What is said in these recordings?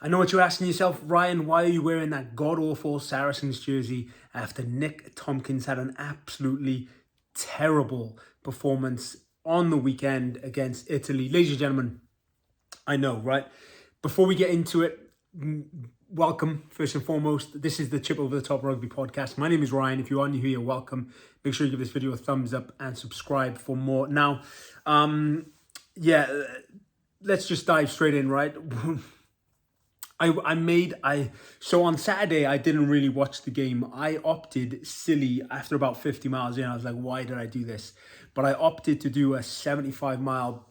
I know what you're asking yourself, Ryan, why are you wearing that god-awful Saracens jersey after Nick Tompkins had an absolutely terrible performance on the weekend against Italy? Ladies and gentlemen, I know, right? Before we get into it, welcome, first and foremost. This is the Chip Over the Top Rugby podcast. My name is Ryan. If you are new here, welcome. Make sure you give this video a thumbs up and subscribe for more. Now, let's just dive straight in, right? So on Saturday, I didn't really watch the game. I opted silly after about 50 miles in. I was like, why did I do this? But I opted to do a 75-mile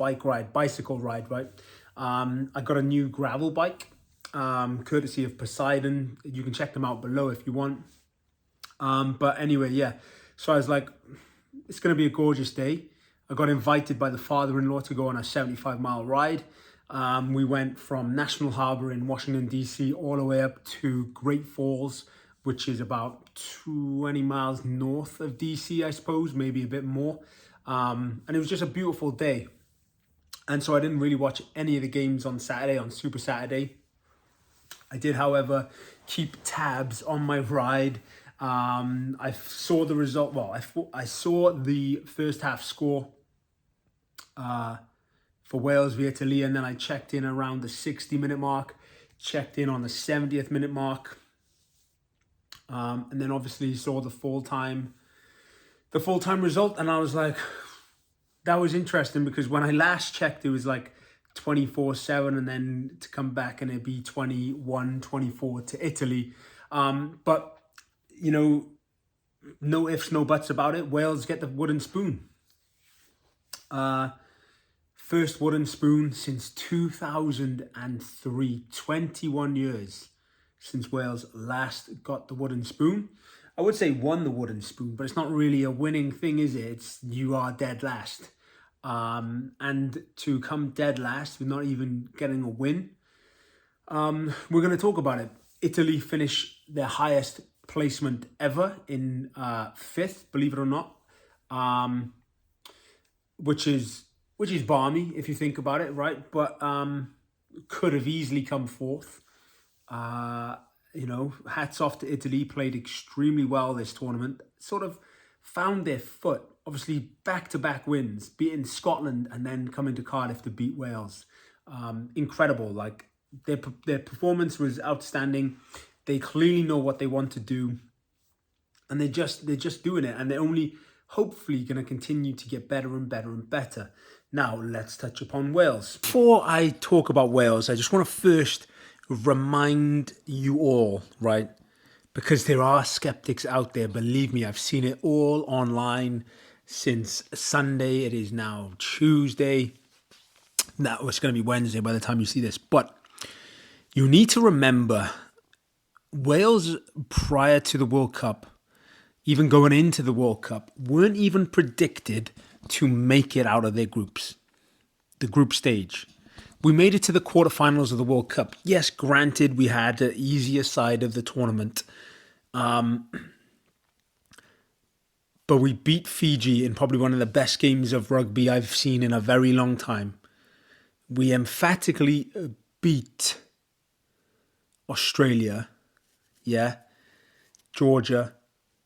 bicycle ride, right? I got a new gravel bike, courtesy of Poseidon. You can check them out below if you want. But anyway, yeah. So I was like, it's going to be a gorgeous day. I got invited by the father-in-law to go on a 75-mile ride. We went from National Harbor in Washington, D.C. all the way up to Great Falls, which is about 20 miles north of D.C., I suppose, maybe a bit more. And it was just a beautiful day. And so I didn't really watch any of the games on Saturday, on Super Saturday. I did, however, keep tabs on my ride. I saw the result. Well, I saw the first half score for Wales v Italy, and then I checked in around the 60-minute mark, checked in on the 70th minute mark, and then obviously saw the full-time result, and I was like, that was interesting, because when I last checked, it was like 24-7, and then to come back and it'd be 21-24 to Italy. But, you know, no ifs, no buts about it. Wales get the wooden spoon. First wooden spoon since 2003, 21 years since Wales last got the wooden spoon. I would say won the wooden spoon, but it's not really a winning thing, is it? It's you are dead last. And to come dead last with not even getting a win, we're going to talk about it. Italy finished their highest placement ever in 5th, believe it or not, which is balmy if you think about it, right? But could have easily come 4th. Hats off to Italy, played extremely well this tournament, sort of found their foot. Obviously, back-to-back wins, beating Scotland and then coming to Cardiff to beat Wales. Incredible. Like, their performance was outstanding. They clearly know what they want to do, and they're just doing it, and they're only hopefully going to continue to get better and better and better. Now, let's touch upon Wales. Before I talk about Wales, I just want to first remind you all, right? Because there are skeptics out there. Believe me, I've seen it all online since Sunday. It is now Tuesday. Now, it's going to be Wednesday by the time you see this. But you need to remember, Wales, prior to the World Cup, even going into the World Cup, weren't even predicted to make it out of their groups, the group stage. We made it to the quarterfinals of the World Cup. Yes, granted, we had the easier side of the tournament. But we beat Fiji in probably one of the best games of rugby I've seen in a very long time. We emphatically beat Australia, Georgia,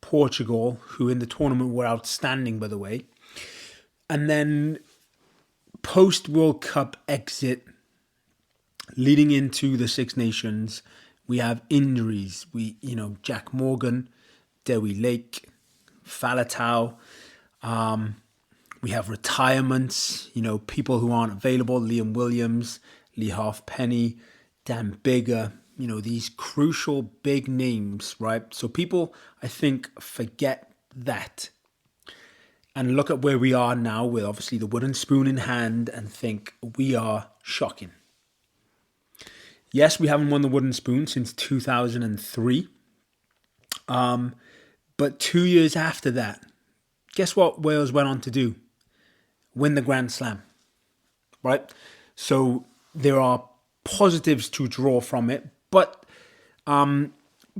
Portugal, who in the tournament were outstanding, by the way. And then post-World Cup exit, leading into the Six Nations, we have injuries. Jack Morgan, Dewi Lake, Faletau. We have retirements, people who aren't available. Liam Williams, Lee Halfpenny, Dan Bigger, these crucial big names, right? So people, I think, forget that and look at where we are now with obviously the wooden spoon in hand and think we are shocking. Yes, we haven't won the wooden spoon since 2003. But 2 years after that, guess what Wales went on to do? Win the Grand Slam, right? So there are positives to draw from it. But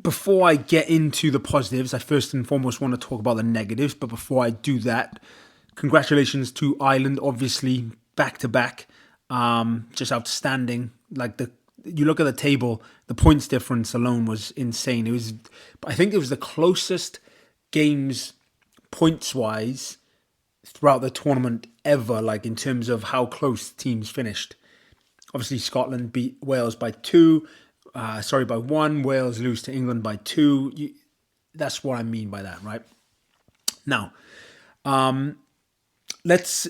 before I get into the positives, I first and foremost want to talk about the negatives. But before I do that, congratulations to Ireland, obviously, back-to-back. Just outstanding. Like you look at the table, the points difference alone was insane. I think it was the closest games points wise throughout the tournament ever, like in terms of how close teams finished. Obviously, Scotland beat Wales by by 1. Wales lose to England by 2. That's what I mean by that, right? Now, let's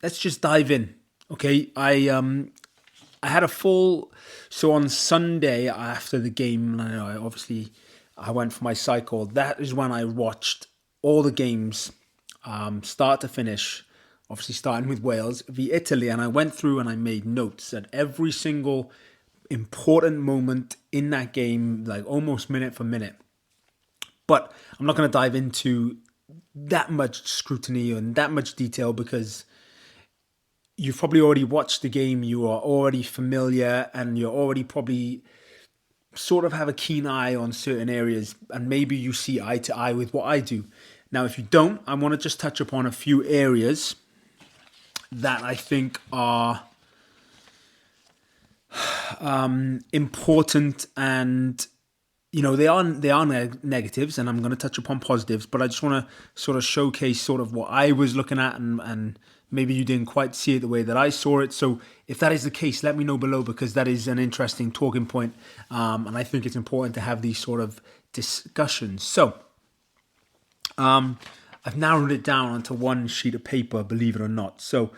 just dive in. Okay, I had a full. So on Sunday after the game, I went for my cycle. That is when I watched all the games, start to finish. Obviously, starting with Wales v Italy, and I went through and I made notes at every single important moment in that game, like almost minute for minute. But I'm not going to dive into that much scrutiny and that much detail because you've probably already watched the game, you are already familiar, and you're already probably sort of have a keen eye on certain areas, and maybe you see eye to eye with what I do. Now, if you don't, I want to just touch upon a few areas that I think are important, and they are negatives, and I'm going to touch upon positives, but I just want to sort of showcase sort of what I was looking at, and maybe you didn't quite see it the way that I saw it. So if that is the case, let me know below, because that is an interesting talking point, and I think it's important to have these sort of discussions. So I've narrowed it down onto one sheet of paper, believe it or not. So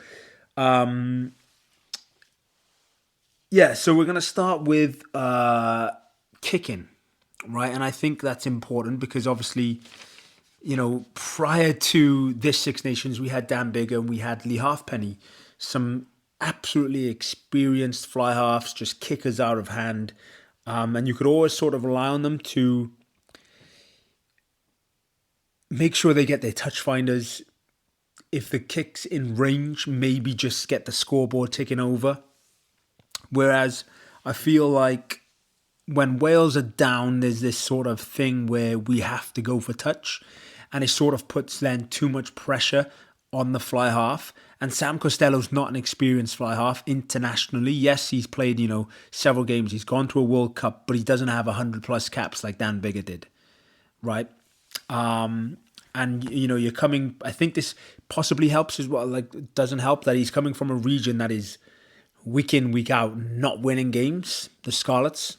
so we're going to start with kicking, right? And I think that's important because obviously, prior to this Six Nations, we had Dan Biggar and we had Lee Halfpenny, some absolutely experienced fly halves, just kickers out of hand. And you could always sort of rely on them to make sure they get their touch finders. If the kick's in range, maybe just get the scoreboard ticking over. Whereas I feel like when Wales are down, there's this sort of thing where we have to go for touch, and it sort of puts then too much pressure on the fly half. And Sam Costello's not an experienced fly half internationally. Yes, he's played, several games. He's gone to a World Cup, but he doesn't have 100 plus caps like Dan Biggar did, right? And you're coming. I think this possibly helps as well. Like, it doesn't help that he's coming from a region that is week in, week out, not winning games, the Scarlets.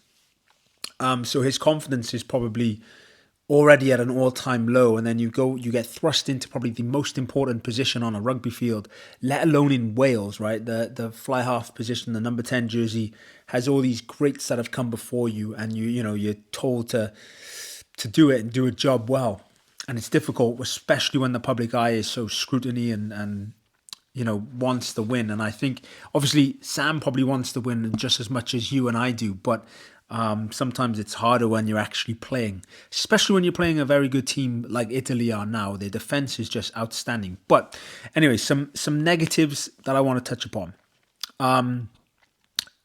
So his confidence is probably already at an all-time low, and then you get thrust into probably the most important position on a rugby field, let alone in Wales, right? The fly half position, the number 10 jersey, has all these greats that have come before you, and you're told to do it and do a job well. And it's difficult, especially when the public eye is so scrutiny and wants to win. And I think, obviously, Sam probably wants to win just as much as you and I do. But sometimes it's harder when you're actually playing, especially when you're playing a very good team like Italy are now. Their defense is just outstanding. But anyway, some negatives that I want to touch upon.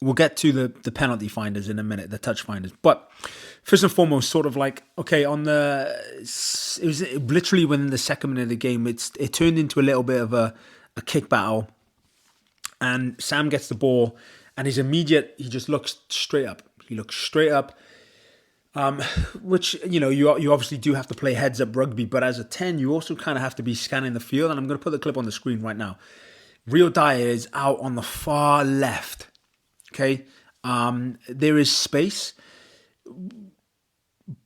We'll get to the penalty finders in a minute, the touch finders. But first and foremost, sort of like, okay, it was literally within the second minute of the game, it turned into a little bit of a kick battle. And Sam gets the ball, and he just looks straight up. He looks straight up, which, you obviously do have to play heads up rugby, but as a 10, you also kind of have to be scanning the field. And I'm going to put the clip on the screen right now. Rio Dyer is out on the far left. Okay, there is space.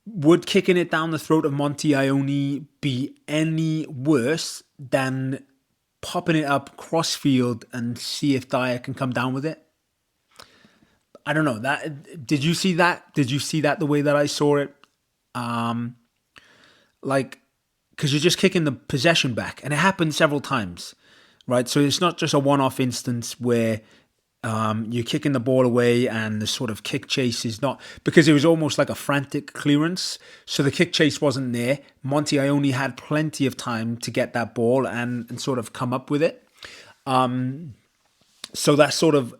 Would kicking it down the throat of Monty Ione be any worse than popping it up cross field and see if Dyer can come down with it? I don't know. Did you see that? Did you see that the way that I saw it? Because you're just kicking the possession back, and it happened several times, right? So it's not just a one-off instance where you're kicking the ball away and the sort of kick chase is not, because it was almost like a frantic clearance. So the kick chase wasn't there. Monty Ione had plenty of time to get that ball and sort of come up with it. So that sort of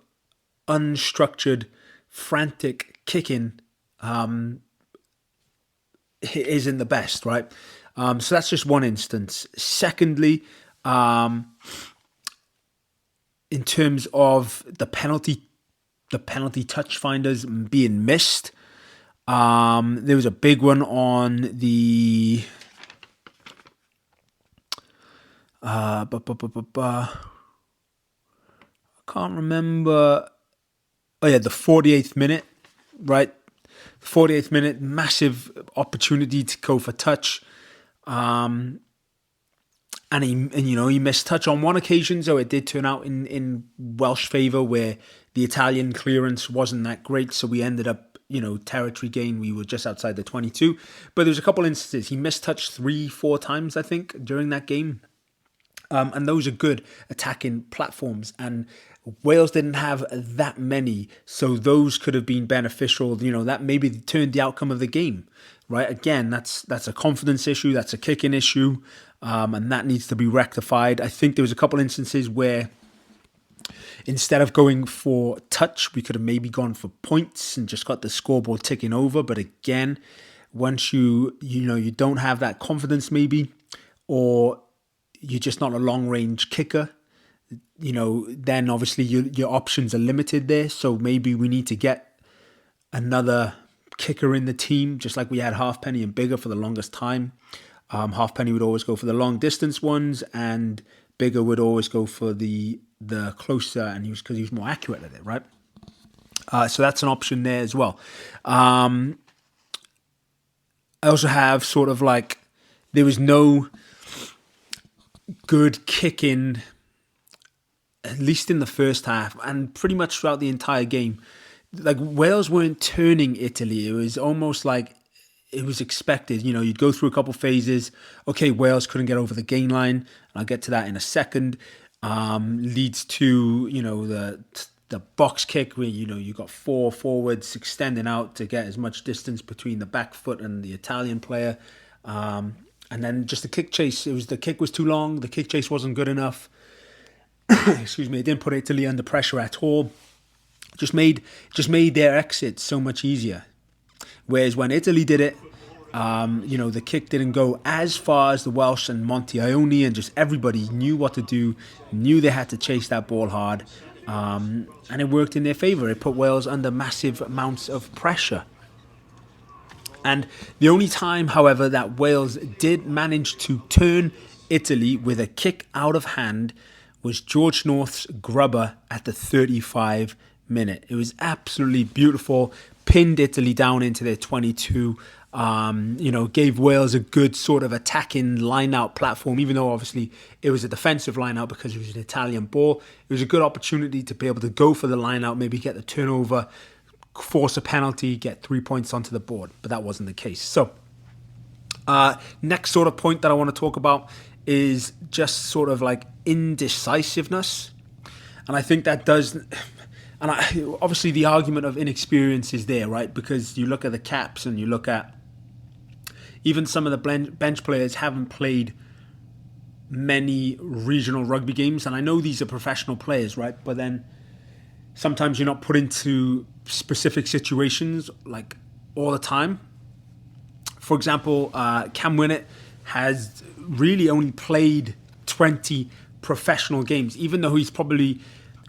unstructured, frantic kicking isn't the best, right? So that's just one instance. Secondly, in terms of the penalty the penalty touch finders being missed. There was a big one on the I can't remember. Oh yeah, the 48th minute, right? 48th minute, massive opportunity to go for touch. And he missed touch on one occasion, so it did turn out in Welsh favour, where the Italian clearance wasn't that great, so we ended up, territory gain. We were just outside the 22. But there was a couple instances. He missed touch 3-4 times, I think, during that game. And those are good attacking platforms. And Wales didn't have that many, so those could have been beneficial. That maybe turned the outcome of the game, right? Again, that's a confidence issue. That's a kicking issue. And that needs to be rectified. I think there was a couple instances where instead of going for touch, we could have maybe gone for points and just got the scoreboard ticking over. But again, once you don't have that confidence maybe, or you're just not a long-range kicker, then obviously your options are limited there. So maybe we need to get another kicker in the team, just like we had Halfpenny and Bigger for the longest time. Halfpenny would always go for the long distance ones, and Bigger would always go for the closer, and because he was more accurate at it, right? So that's an option there as well. I also have sort of like, there was no good kicking, at least in the first half, and pretty much throughout the entire game. Like, Wales weren't turning Italy. It was almost like it was expected. You'd go through a couple phases. Okay, Wales couldn't get over the gain line, and I'll get to that in a second. Leads to the box kick, where you got 4 forwards extending out to get as much distance between the back foot and the Italian player. And then just the kick chase. The kick was too long. The kick chase wasn't good enough. Excuse me. It didn't put Italy under pressure at all. Just made their exit so much easier. Whereas when Italy did it, the kick didn't go as far as the Welsh and Monty Ione, and just everybody knew what to do, knew they had to chase that ball hard, and it worked in their favour. It put Wales under massive amounts of pressure. And the only time, however, that Wales did manage to turn Italy with a kick out of hand was George North's grubber at the 35 minute. It was absolutely beautiful. Pinned Italy down into their 22. Gave Wales a good sort of attacking line-out platform, even though obviously it was a defensive line-out because it was an Italian ball. It was a good opportunity to be able to go for the line-out, maybe get the turnover, force a penalty, get 3 points onto the board. But that wasn't the case. So, next sort of point that I want to talk about is just sort of like indecisiveness. And I think that does... And obviously the argument of inexperience is there, right? Because you look at the caps and you look at even some of the bench players haven't played many regional rugby games. And I know these are professional players, right? But then sometimes you're not put into specific situations like all the time. For example, Cam Winnett has really only played 20 professional games, even though he's probably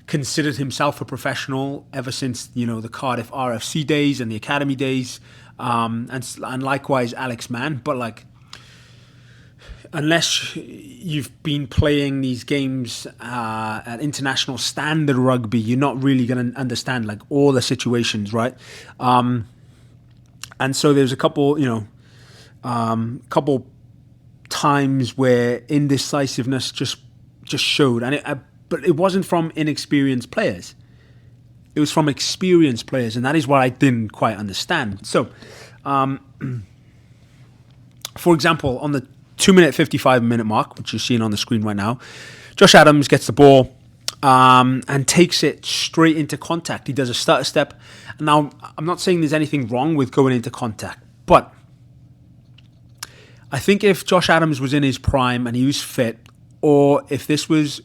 considered himself a professional ever since the Cardiff RFC days and the academy days, and likewise Alex Mann. But unless you've been playing these games at international standard rugby, you're not really going to understand all the situations, right? And so there's a couple times where indecisiveness just showed, and but it wasn't from inexperienced players. It was from experienced players, and that is what I didn't quite understand. So, for example, on the 2-minute, 55-minute mark, which you're seeing on the screen right now, Josh Adams gets the ball and takes it straight into contact. He does a stutter step. Now, I'm not saying there's anything wrong with going into contact, but I think if Josh Adams was in his prime and he was fit, or if this was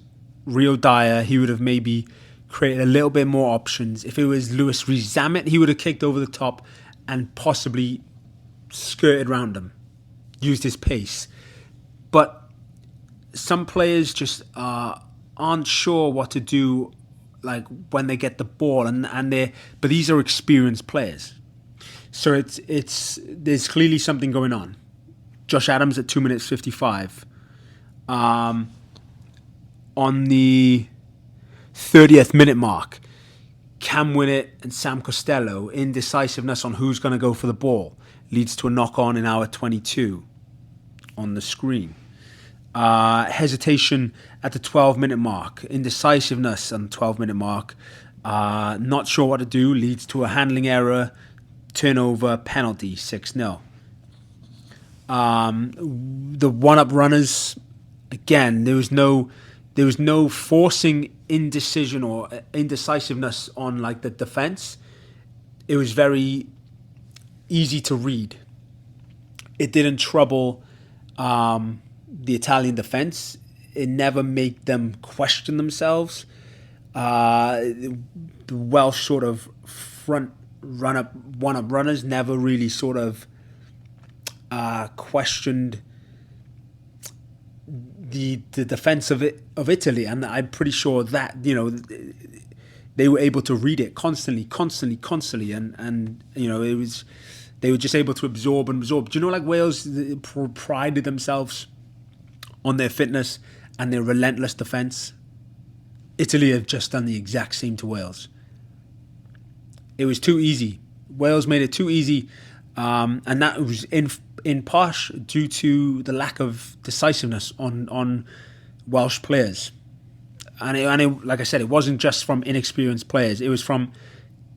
Rio Dyer, he would have maybe created a little bit more options. If it was Lewis Rees-Zammit, he would have kicked over the top and possibly skirted around him, used his pace. But some players just aren't sure what to do like when they get the ball, but these are experienced players. So there's clearly something going on. Josh Adams at 2 minutes 55. On the 30th minute mark, Cam Winnett and Sam Costello, indecisiveness on who's going to go for the ball, leads to a knock-on in hour 22 on the screen. Hesitation at the 12-minute mark, indecisiveness on the 12-minute mark, not sure what to do, leads to a handling error, turnover, penalty, 6-0. The one-up runners, again, there was no forcing indecision or indecisiveness on like the defense. It was very easy to read. It didn't trouble the Italian defense. It never made them question themselves. The Welsh sort of front one-up runners never really sort of questioned the defense of Italy, and I'm pretty sure that they were able to read it constantly, and they were just able to absorb. Do you know, like Wales prided themselves on their fitness and their relentless defense? Italy have just done the exact same to Wales. It was too easy. Wales made it too easy, and that was in part due to the lack of decisiveness on Welsh players. And like I said, it wasn't just from inexperienced players. It was from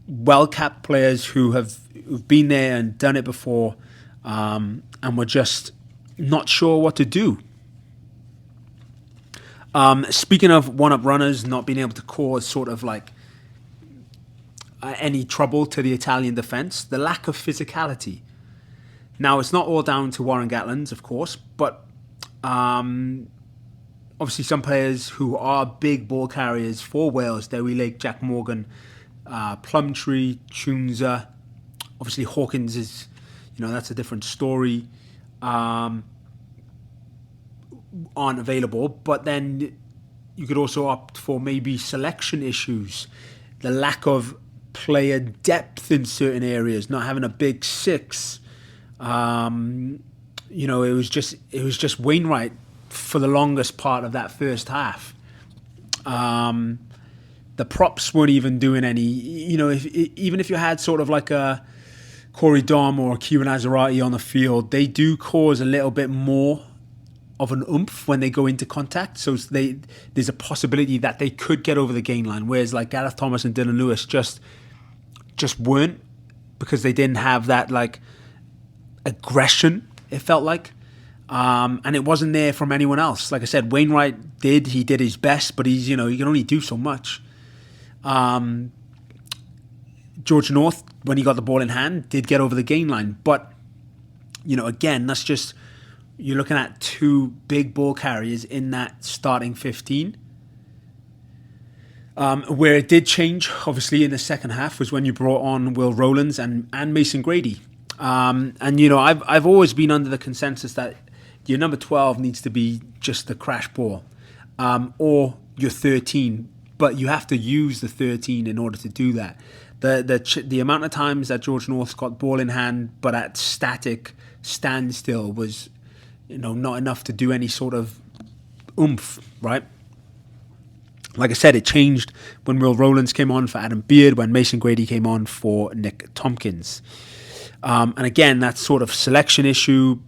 well-capped players who've been there and done it before, and were just not sure what to do. Speaking of one-up runners not being able to cause sort of like any trouble to the Italian defence, the lack of physicality. Now, it's not all down to Warren Gatland's, of course, but obviously some players who are big ball carriers for Wales, Dewi Lake, Jack Morgan, Plumtree, Chunza, obviously Hawkins is, that's a different story, aren't available. But then you could also opt for maybe selection issues, the lack of player depth in certain areas, not having a big six. It was just Wainwright for the longest part of that first half. The props weren't even doing any. Even if you had sort of like a Corey Dom or Kieran Azarati on the field, they do cause a little bit more of an oomph when they go into contact. So there's a possibility that they could get over the gain line. Whereas like Gareth Thomas and Dylan Lewis just weren't, because they didn't have that like aggression, it felt like. And it wasn't there from anyone else. Like I said, Wainwright did his best, but he can only do so much. George North, when he got the ball in hand, did get over the gain line. But, again, that's just, you're looking at two big ball carriers in that starting 15. Where it did change, obviously, in the second half was when you brought on Will Rowlands and Mason Grady. I've always been under the consensus that your number 12 needs to be just the crash ball, or your 13, but you have to use the 13 in order to do that. The amount of times that George North got ball in hand but at static standstill was, not enough to do any sort of oomph, right? Like I said, it changed when Will Rowlands came on for Adam Beard, when Mason Grady came on for Nick Tompkins. And again, that sort of selection issue,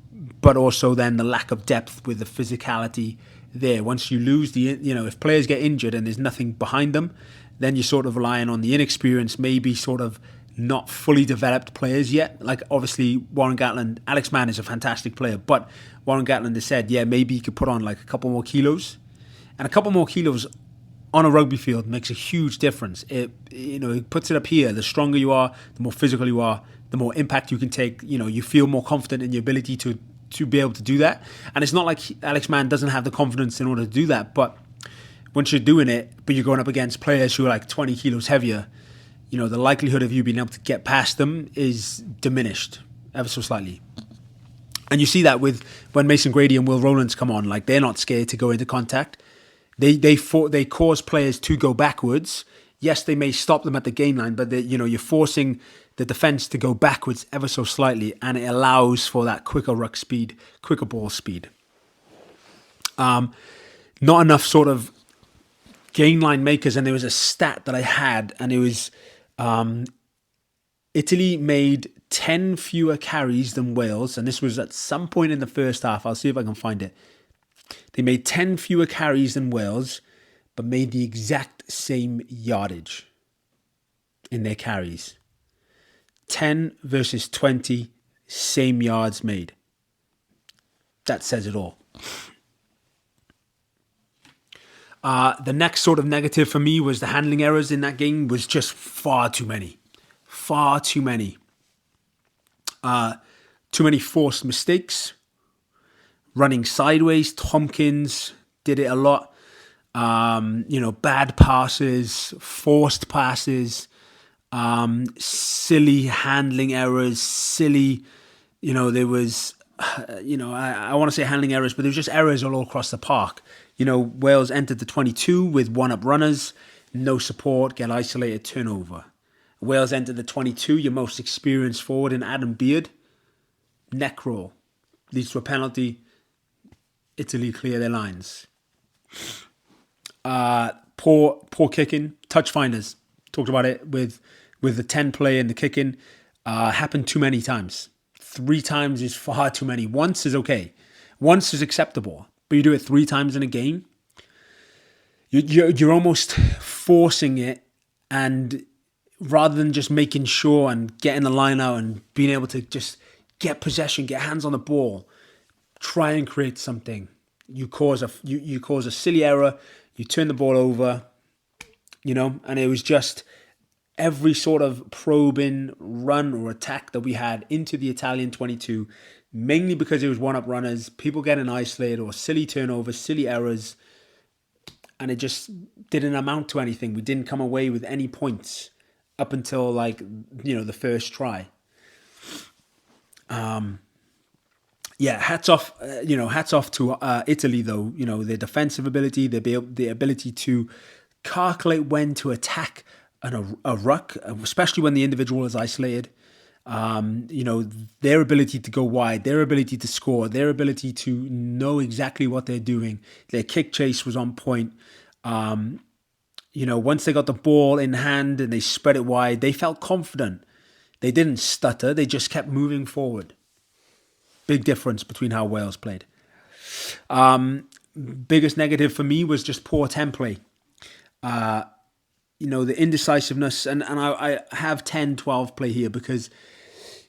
but also then the lack of depth with the physicality there. Once you lose if players get injured and there's nothing behind them, then you're sort of relying on the inexperienced, maybe sort of not fully developed players yet. Like obviously Warren Gatland, Alex Mann is a fantastic player, but Warren Gatland has said, maybe he could put on like a couple more kilos. And a couple more kilos on a rugby field makes a huge difference. It puts it up here. The stronger you are, the more physical you are, the more impact you can take. You feel more confident in your ability to be able to do that. And it's not like Alex Mann doesn't have the confidence in order to do that. But once you're doing it, but you're going up against players who are like 20 kilos heavier, the likelihood of you being able to get past them is diminished ever so slightly. And you see that with when Mason Grady and Will Rowlands come on, like they're not scared to go into contact. They cause players to go backwards Yes, they may stop them at the gain line, but you're forcing the defense to go backwards ever so slightly, and it allows for that quicker ruck speed, quicker ball speed. Not enough sort of gain line makers, and there was a stat that I had, and it was Italy made 10 fewer carries than Wales, and this was at some point in the first half. I'll see if I can find it. They made 10 fewer carries than Wales, but made the exact same yardage in their carries. 10 versus 20, same yards made. That says it all. The next sort of negative for me was the handling errors in that game was just far too many. Far too many. Too many forced mistakes. Running sideways. Tompkins did it a lot. Bad passes, forced passes, silly handling errors, silly, there was, I want to say handling errors, but there was just errors all across the park. Wales entered the 22 with one-up runners, no support, get isolated, turnover. Wales entered the 22, your most experienced forward in Adam Beard, neck roll, leads to a penalty, Italy clear their lines. Poor kicking, touch finders. Talked about it with the 10 play and the kicking. Happened too many times. 3 times is far too many. Once is okay. Once is acceptable. But you do it 3 times in a game, you're almost forcing it, and rather than just making sure and getting the line out and being able to just get possession, get hands on the ball, try and create something. You cause a silly error. You turn the ball over, and it was just every sort of probing run or attack that we had into the Italian 22, mainly because it was one-up runners, people getting isolated or silly turnovers, silly errors, and it just didn't amount to anything. We didn't come away with any points up until the first try. Hats off to Italy though. Their defensive ability, their ability to calculate when to attack a ruck, especially when the individual is isolated. Their ability to go wide, their ability to score, their ability to know exactly what they're doing. Their kick chase was on point. Once they got the ball in hand and they spread it wide, they felt confident. They didn't stutter. They just kept moving forward. Big difference between how Wales played. Biggest negative for me was just poor template. The indecisiveness, and I have 10-12 play here because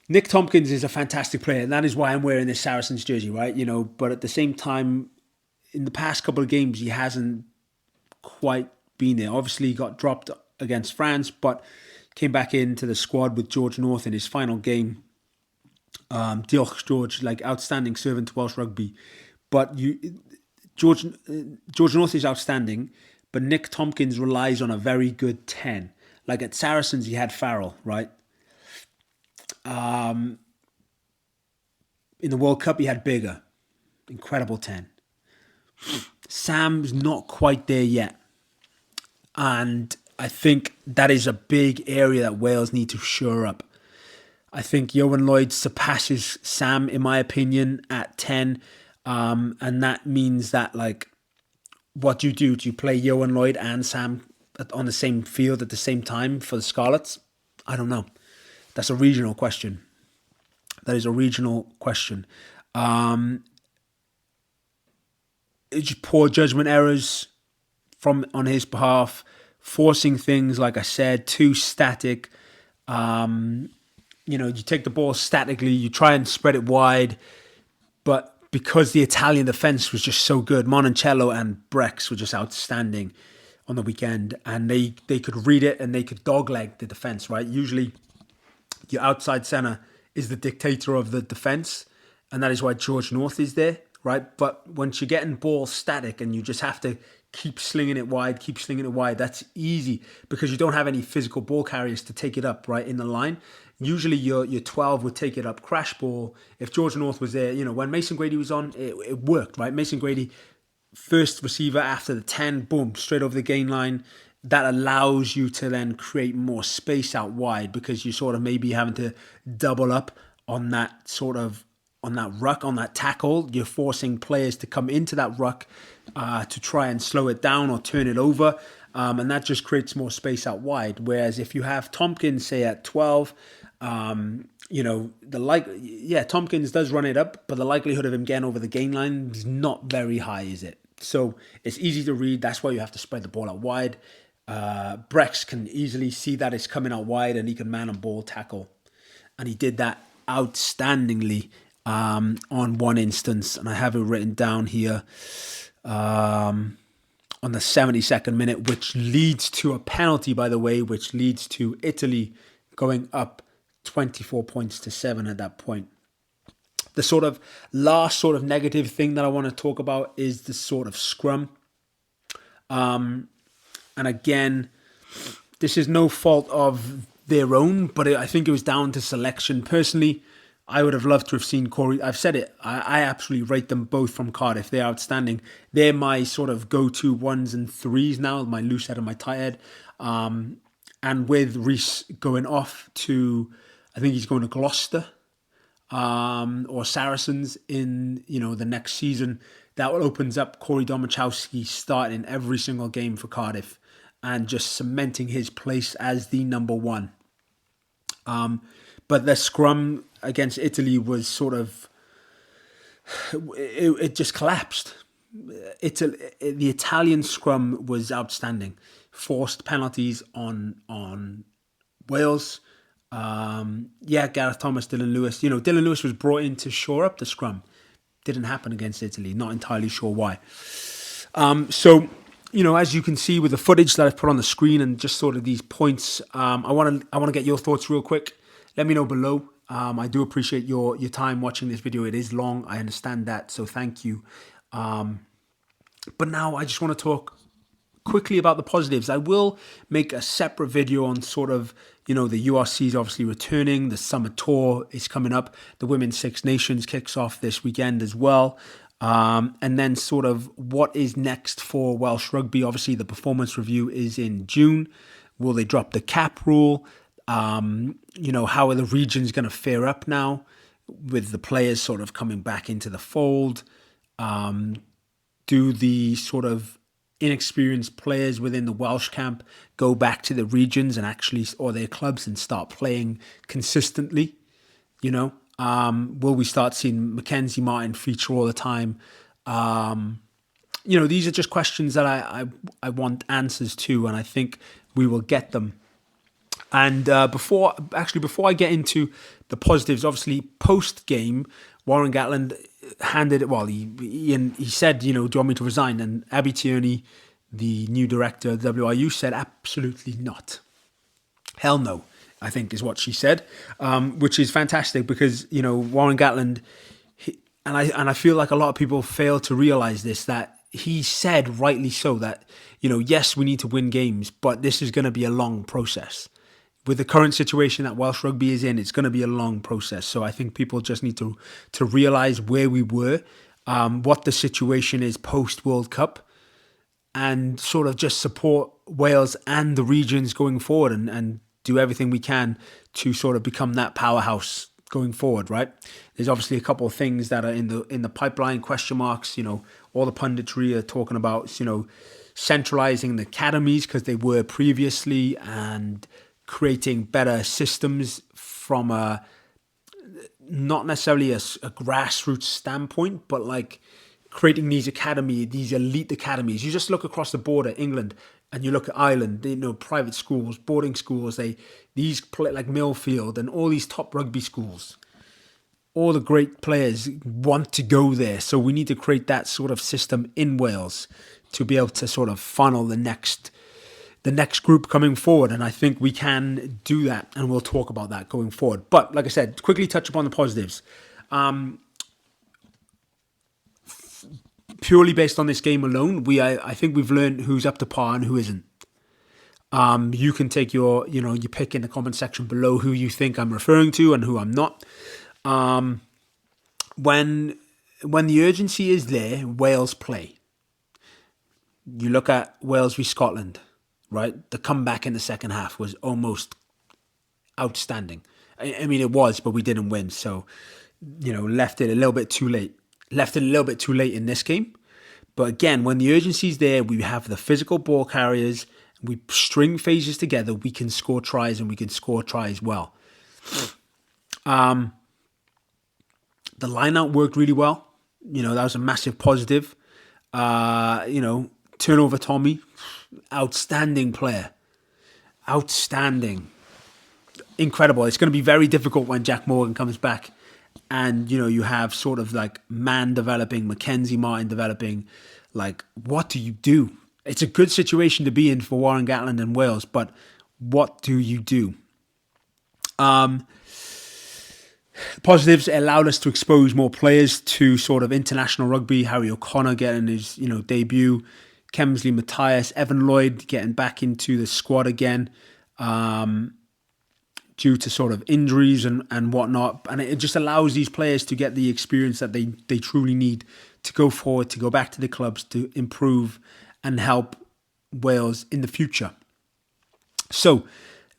Nick Tompkins is a fantastic player, and that is why I'm wearing this Saracens jersey, right? But at the same time, in the past couple of games, he hasn't quite been there. Obviously, he got dropped against France, but came back into the squad with George North in his final game. Diolch George, outstanding servant to Welsh rugby. But George North is outstanding, but Nick Tompkins relies on a very good 10. Like at Saracens, he had Farrell, right? In the World Cup, he had Bigger. Incredible 10. Sam's not quite there yet. And I think that is a big area that Wales need to shore up. I think Ioan Lloyd surpasses Sam, in my opinion, at 10. And that means that, what do you do? Do you play Ioan Lloyd and Sam on the same field at the same time for the Scarlets? I don't know. That's a regional question. That is a regional question. It's poor judgment errors on his behalf, forcing things, like I said, too static. You take the ball statically, you try and spread it wide, but because the Italian defense was just so good, Monticello and Brex were just outstanding on the weekend, and they could read it and they could dogleg the defense, right? Usually your outside center is the dictator of the defense, and that is why George North is there, right? But once you're getting ball static and you just have to keep slinging it wide, that's easy because you don't have any physical ball carriers to take it up, right, in the line. Usually your 12 would take it up, crash ball. If George North was there, when Mason Grady was on, it worked, right? Mason Grady, first receiver after the 10, boom, straight over the gain line. that allows you to then create more space out wide, because you sort of maybe having to double up on that sort of on that ruck, on that tackle. You're forcing players to come into that ruck to try and slow it down or turn it over. And that just creates more space out wide. Whereas if you have Tompkins, say at 12, Tompkins does run it up, but the likelihood of him getting over the gain line is not very high, is it? So it's easy to read. That's why you have to spread the ball out wide. Brex can easily see that it's coming out wide, and he can man and ball tackle. And he did that outstandingly on one instance, and I have it written down here on the 72nd minute, which leads to a penalty, by the way, which leads to Italy going up 24 points to 7 at that point. The sort of last sort of negative thing that I want to talk about is the sort of scrum. And again, this is no fault of their own, but I think it was down to selection. Personally, I would have loved to have seen Corey. I've said it. I absolutely rate them both from Cardiff. They're outstanding. They're my sort of go-to 1s and 3s now, my loose head and my tight head. And with Reece going off to, I think he's going to Gloucester or Saracens in the next season, that opens up Corey Domachowski starting every single game for Cardiff and just cementing his place as the number 1. But the scrum against Italy was sort of, it just collapsed. The Italian scrum was outstanding. Forced penalties on Wales. Gareth Thomas, Dylan Lewis. Dylan Lewis was brought in to shore up the scrum. Didn't happen against Italy. Not entirely sure why. As you can see with the footage that I've put on the screen and just sort of these points, I want to get your thoughts real quick. Let me know below. I do appreciate your time watching this video. It is long. I understand that. So thank you. But now I just want to talk quickly about the positives. I will make a separate video on sort of, the URC is obviously returning. The summer tour is coming up. The Women's Six Nations kicks off this weekend as well. And then sort of what is next for Welsh rugby. Obviously, the performance review is in June. Will they drop the cap rule? How are the regions going to fare up now with the players sort of coming back into the fold? Do the sort of inexperienced players within the Welsh camp go back to the regions and actually, or their clubs, and start playing consistently? Will we start seeing Mackenzie Martin feature all the time? These are just questions that I want answers to, and I think we will get them. And before I get into the positives, obviously post-game, Warren Gatland handed it. Well, he said, do you want me to resign? And Abby Tierney, the new director of WRU, said absolutely not. Hell no, I think is what she said, which is fantastic because Warren Gatland, and I feel like a lot of people fail to realize this, that he said rightly so that yes, we need to win games, but this is going to be a long process. With the current situation that Welsh rugby is in, it's going to be a long process. So I think people just need to realise where we were, what the situation is post-World Cup, and sort of just support Wales and the regions going forward and do everything we can to sort of become that powerhouse going forward, right? There's obviously a couple of things that are in the pipeline, question marks. All the punditry are talking about, centralising the academies because they were previously, and creating better systems from a not necessarily a grassroots standpoint, but like creating these elite academies. You just look across the border, England, and you look at Ireland, private schools, boarding schools, these play like Millfield and all these top rugby schools. All the great players want to go there. So we need to create that sort of system in Wales to be able to sort of funnel the next group coming forward. And I think we can do that, and we'll talk about that going forward. But like I said, quickly touch upon the positives. Purely based on this game alone, I think we've learned who's up to par and who isn't. You can take your pick in the comment section below who you think I'm referring to and who I'm not. When the urgency is there, Wales play. You look at Wales v Scotland. right? The comeback in the second half was almost outstanding. I mean, it was, but we didn't win. So, left it a little bit too late. Left it a little bit too late in this game. But again, when the urgency's there, we have the physical ball carriers, we string phases together, we can score tries, and we can score tries well. The line-out worked really well. That was a massive positive. Turnover Tommy, outstanding player. Outstanding. Incredible. It's going to be very difficult when Jack Morgan comes back and, you have sort of like Man developing, Mackenzie Martin developing. Like, what do you do? It's a good situation to be in for Warren Gatland and Wales, but what do you do? Positives, it allowed us to expose more players to sort of international rugby. Harry O'Connor getting his, debut. Kemsley Matthias, Evan Lloyd getting back into the squad again. Due to sort of injuries and whatnot. And it just allows these players to get the experience that they truly need to go forward, to go back to the clubs, to improve and help Wales in the future. So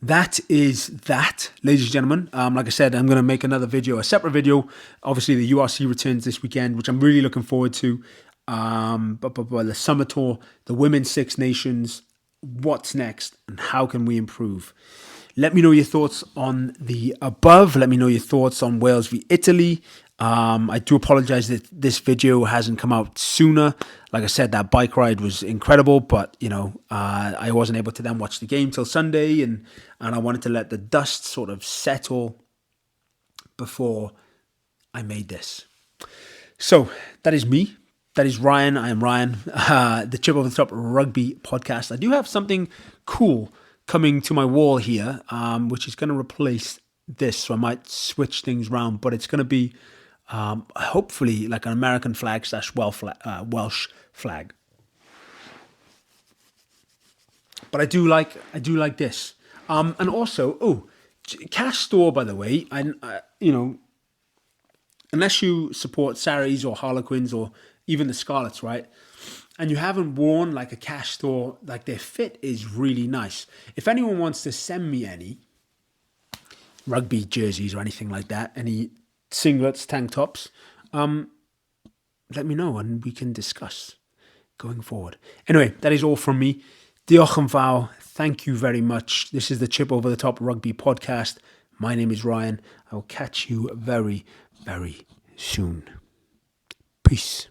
that is that, ladies and gentlemen. Like I said, I'm going to make another video, a separate video. Obviously, the URC returns this weekend, which I'm really looking forward to. But the summer tour, the Women's Six Nations, what's next and how can we improve? Let me know your thoughts on the above. Let me know your thoughts on Wales v Italy. I do apologize that this video hasn't come out sooner. Like I said, that bike ride was incredible, but I wasn't able to then watch the game till Sunday, and I wanted to let the dust sort of settle before I made this. So that is me. That is Ryan. I am Ryan, the Chip Over the Top Rugby podcast. I do have something cool coming to my wall here, which is going to replace this. So I might switch things around, but it's going to be hopefully like an American flag / Welsh flag. But I do like this. And also, cash store, by the way, unless you support Saris or Harlequins or even the Scarlets, right? And you haven't worn like a cash store, like their fit is really nice. If anyone wants to send me any rugby jerseys or anything like that, any singlets, tank tops, let me know and we can discuss going forward. Anyway, that is all from me. Diolch yn fawr. Thank you very much. This is the Chip Over the Top Rugby podcast. My name is Ryan. I will catch you very, very soon. Peace.